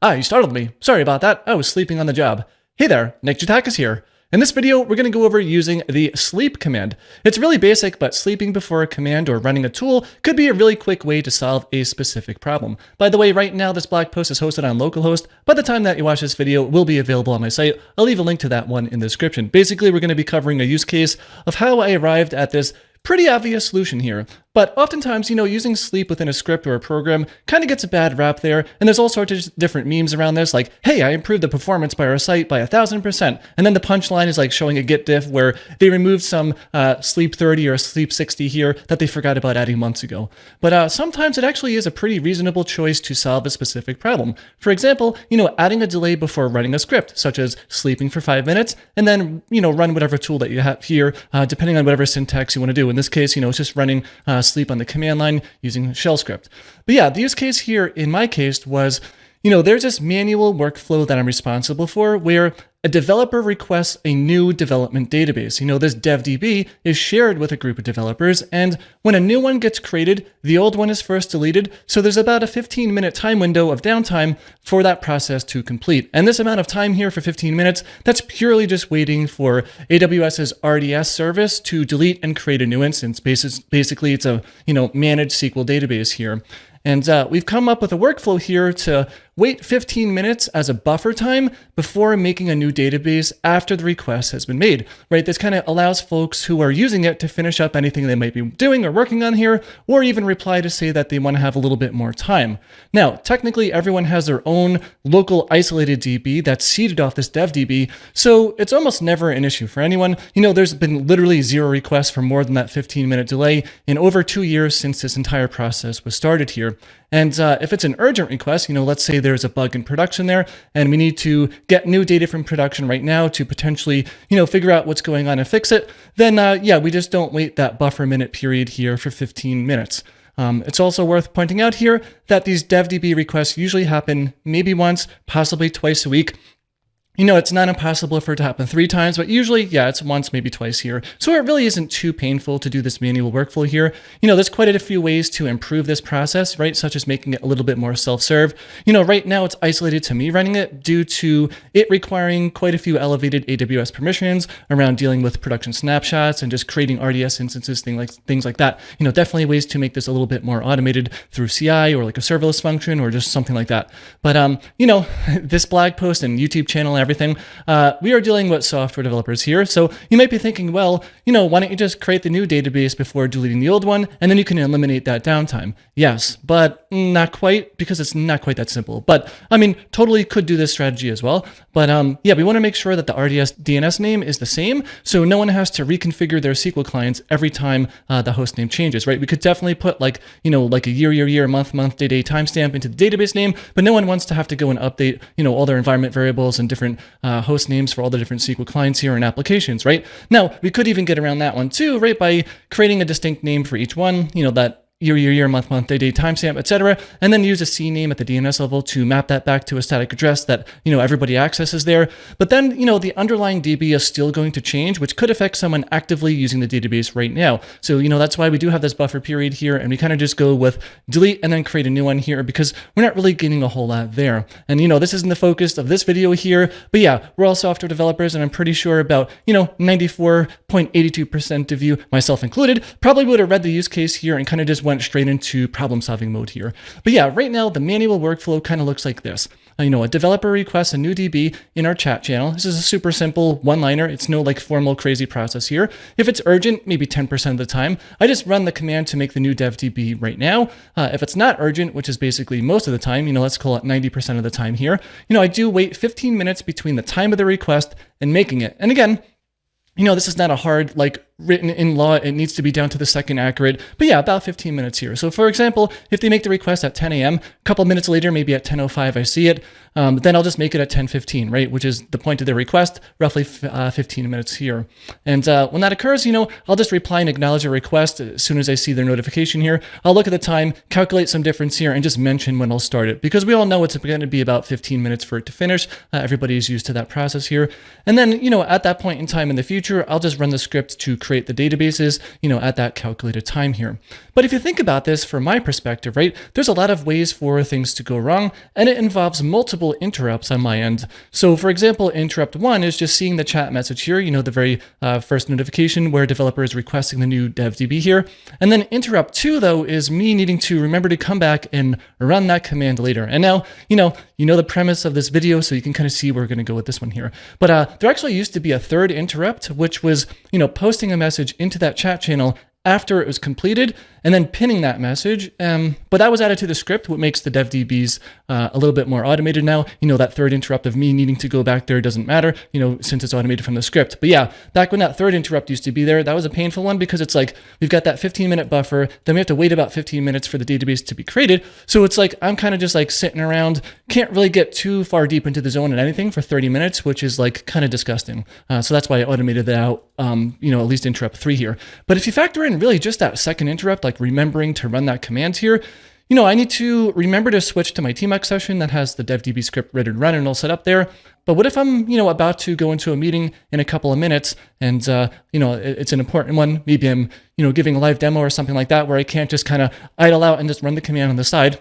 You startled me. Sorry about that. I was sleeping on the job. Hey there, Nick Jatakis here. In this video, we're going to go over using the sleep command. It's really basic, but sleeping before a command or running a tool could be a really quick way to solve a specific problem. By the way, right now this blog post is hosted on localhost. By the time that you watch this video, it will be available on my site. I'll leave a link to that one in the description. Basically, we're going to be covering a use case of how I arrived at this pretty obvious solution here. But oftentimes, using sleep within a script or a program kind of gets a bad rap there. And there's all sorts of different memes around this, like, hey, I improved the performance by our site by 1,000%. And then the punchline is like showing a Git diff where they removed some sleep 30 or sleep 60 here that they forgot about adding months ago. But sometimes it actually is a pretty reasonable choice to solve a specific problem. For example, adding a delay before running a script, such as sleeping for 5 minutes, and then, run whatever tool that you have here, depending on whatever syntax you want to do. In this case, it's just running sleep on the command line using shell script. But yeah, the use case here in my case was, there's this manual workflow that I'm responsible for where a developer requests a new development database. This DevDB is shared with a group of developers, and when a new one gets created, the old one is first deleted, so there's about a 15-minute time window of downtime for that process to complete. And this amount of time here for 15 minutes, that's purely just waiting for AWS's RDS service to delete and create a new instance. Basically, it's a managed SQL database here. And we've come up with a workflow here to wait 15 minutes as a buffer time before making a new database after the request has been made, right? This kind of allows folks who are using it to finish up anything they might be doing or working on here, or even reply to say that they want to have a little bit more time. Now, technically, everyone has their own local isolated DB that's seeded off this DevDB, so it's almost never an issue for anyone. There's been literally 0 requests for more than that 15-minute delay in over 2 years since this entire process was started here. And if it's an urgent request, let's say there's a bug in production there and we need to get new data from production right now to potentially, figure out what's going on and fix it, then yeah, we just don't wait that buffer minute period here for 15 minutes. It's also worth pointing out here that these DevDB requests usually happen maybe once, possibly twice a week. It's not impossible for it to happen 3 times, but usually, yeah, it's once, maybe twice here. So it really isn't too painful to do this manual workflow here. There's quite a few ways to improve this process, right? Such as making it a little bit more self-serve. Right now it's isolated to me running it due to it requiring quite a few elevated AWS permissions around dealing with production snapshots and just creating RDS instances, things like that. Definitely ways to make this a little bit more automated through CI or like a serverless function or just something like that. But, this blog post and YouTube channel and everything, we are dealing with software developers here. So you might be thinking, well, why don't you just create the new database before deleting the old one, and then you can eliminate that downtime? Yes, but not quite, because it's not quite that simple. But totally could do this strategy as well. But yeah, we want to make sure that the RDS DNS name is the same, so no one has to reconfigure their SQL clients every time the host name changes, right? We could definitely put like a year, month, day timestamp into the database name, but no one wants to have to go and update, all their environment variables and different host names for all the different SQL clients here and applications, right? Now, we could even get around that one too, right? By creating a distinct name for each one, that year, month, day timestamp, etc., and then use a CNAME at the DNS level to map that back to a static address that everybody accesses there. But then the underlying DB is still going to change, which could affect someone actively using the database right now. So that's why we do have this buffer period here, and we kind of just go with delete and then create a new one here because we're not really getting a whole lot there. And this isn't the focus of this video here, but yeah, we're all software developers, and I'm pretty sure about 94.82% of you, myself included, probably would have read the use case here and kind of just went straight into problem solving mode here. But yeah, right now the manual workflow kind of looks like this. A developer requests a new DB in our chat channel. This is a super simple one-liner. It's no formal crazy process here. If it's urgent, maybe 10% of the time, I just run the command to make the new dev DB right now. If it's not urgent, which is basically most of the time, let's call it 90% of the time here, I do wait 15 minutes between the time of the request and making it. And again, this is not a hard, written in law, it needs to be down to the second accurate, but yeah, about 15 minutes here. So for example, if they make the request at 10 a.m., a couple minutes later, maybe at 10:05, I see it, then I'll just make it at 10:15, right? Which is the point of the request, roughly 15 minutes here. And when that occurs, I'll just reply and acknowledge a request as soon as I see their notification here. I'll look at the time, calculate some difference here, and just mention when I'll start it, because we all know it's going to be about 15 minutes for it to finish. Everybody's used to that process here. And then, at that point in time in the future, I'll just run the script to create create the databases, at that calculated time here. But if you think about this from my perspective, right, there's a lot of ways for things to go wrong, and it involves multiple interrupts on my end. So for example, interrupt 1 is just seeing the chat message here, the very first notification where a developer is requesting the new DevDB here. And then interrupt 2, though, is me needing to remember to come back and run that command later. And now, you know the premise of this video, so you can kind of see where we're going to go with this one here. But there actually used to be a third interrupt, which was, posting a message into that chat channel after it was completed, and then pinning that message. But that was added to the script, what makes the DevDBs a little bit more automated now. That third interrupt of me needing to go back there doesn't matter, since it's automated from the script. But yeah, back when that third interrupt used to be there, that was a painful one because it's like, we've got that 15-minute buffer, then we have to wait about 15 minutes for the database to be created. So it's like, I'm kind of just like sitting around, can't really get too far deep into the zone and anything for 30 minutes, which is like kind of disgusting. So that's why I automated that out, at least interrupt 3 here. But if you factor in really just that second interrupt, like remembering to run that command here, I need to remember to switch to my tmux session that has the devdb script ready to run and all set up there. But what if I'm, about to go into a meeting in a couple of minutes and, it's an important one. Maybe I'm, giving a live demo or something like that where I can't just kind of idle out and just run the command on the side.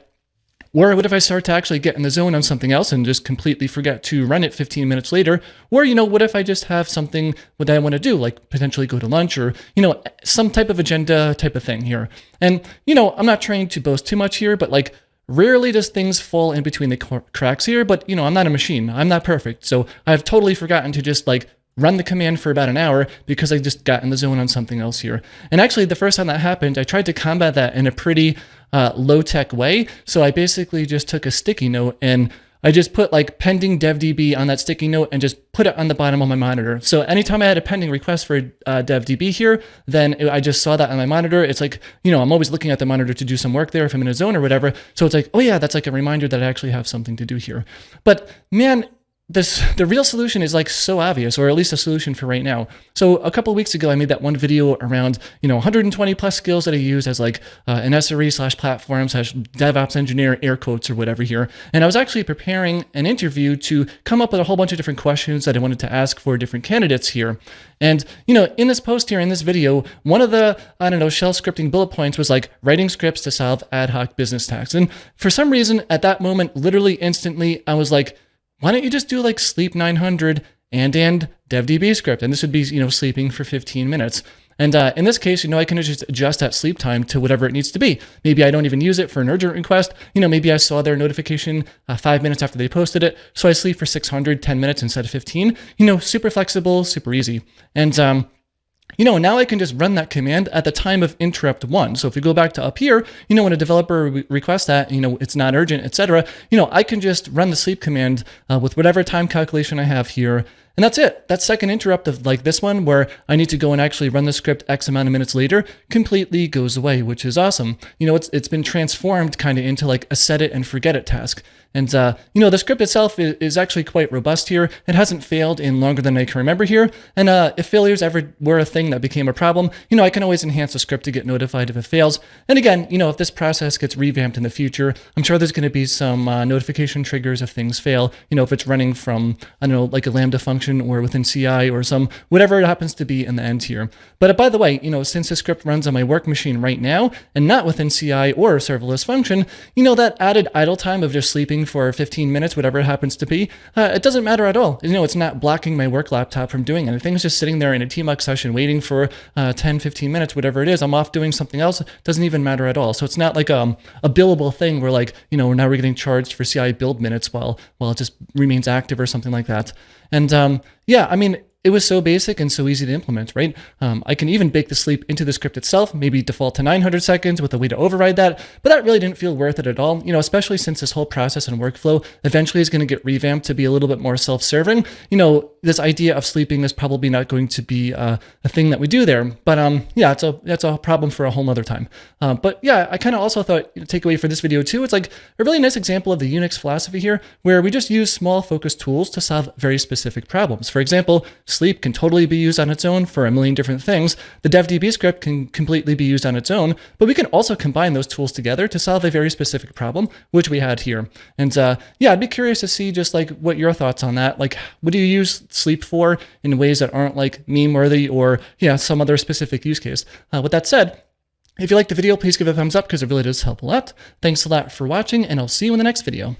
Or what if I start to actually get in the zone on something else and just completely forget to run it 15 minutes later? Or, what if I just have something that I want to do, like potentially go to lunch or, some type of agenda type of thing here. And, I'm not trying to boast too much here, but like rarely does things fall in between the cracks here. But, I'm not a machine. I'm not perfect. So I've totally forgotten to just like run the command for about an hour because I just got in the zone on something else here. And actually, the first time that happened, I tried to combat that in a pretty low-tech way. So I basically just took a sticky note and I just put like pending devdb on that sticky note and just put it on the bottom of my monitor. So anytime I had a pending request for devdb here, then I just saw that on my monitor. It's like, I'm always looking at the monitor to do some work there if I'm in a zone or whatever. So it's like, oh yeah, that's like a reminder that I actually have something to do here. But man, the real solution is like so obvious, or at least a solution for right now. So a couple of weeks ago, I made that one video around, 120 plus skills that I use as like an SRE/platform/DevOps engineer, air quotes or whatever here. And I was actually preparing an interview to come up with a whole bunch of different questions that I wanted to ask for different candidates here. And, in this post here, in this video, one of the, shell scripting bullet points was like writing scripts to solve ad hoc business tasks. And for some reason at that moment, literally instantly, I was like, why don't you just do like sleep 900 and devdb script? And this would be, sleeping for 15 minutes. And in this case, I can just adjust that sleep time to whatever it needs to be. Maybe I don't even use it for an urgent request. Maybe I saw their notification 5 minutes after they posted it. So I sleep for 600, 10 minutes instead of 15. Super flexible, super easy. And, now I can just run that command at the time of interrupt 1. So if we go back to up here, when a developer requests that, it's not urgent, etc., I can just run the sleep command with whatever time calculation I have here. And that's it. That second interrupt of like this one where I need to go and actually run the script X amount of minutes later completely goes away, which is awesome. It's been transformed kind of into like a set it and forget it task. And, the script itself is actually quite robust here. It hasn't failed in longer than I can remember here. And if failures ever were a thing that became a problem, I can always enhance the script to get notified if it fails. And again, if this process gets revamped in the future, I'm sure there's going to be some notification triggers if things fail, if it's running from, like a Lambda function or within CI or some, whatever it happens to be in the end here. But by the way, since the script runs on my work machine right now and not within CI or a serverless function, that added idle time of just sleeping for 15 minutes, whatever it happens to be, it doesn't matter at all. It's not blocking my work laptop from doing anything. It's just sitting there in a tmux session waiting for 10, 15 minutes, whatever it is. I'm off doing something else. It doesn't even matter at all. So it's not like a billable thing where like, now we're getting charged for CI build minutes while it just remains active or something like that. And yeah, it was so basic and so easy to implement, right? I can even bake the sleep into the script itself, maybe default to 900 seconds with a way to override that, but that really didn't feel worth it at all, especially since this whole process and workflow eventually is going to get revamped to be a little bit more self-serving. This idea of sleeping is probably not going to be a thing that we do there, but yeah, that's a problem for a whole nother time. But yeah, I kind of also thought, takeaway for this video too, it's like a really nice example of the Unix philosophy here, where we just use small focused tools to solve very specific problems. For example, Sleep can totally be used on its own for a million different things. The devdb script can completely be used on its own, but we can also combine those tools together to solve a very specific problem, which we had here. And yeah, I'd be curious to see just like what your thoughts on that. Like, what do you use Sleep for in ways that aren't like meme worthy or some other specific use case? With that said, if you liked the video, please give it a thumbs up because it really does help a lot. Thanks a lot for watching, and I'll see you in the next video.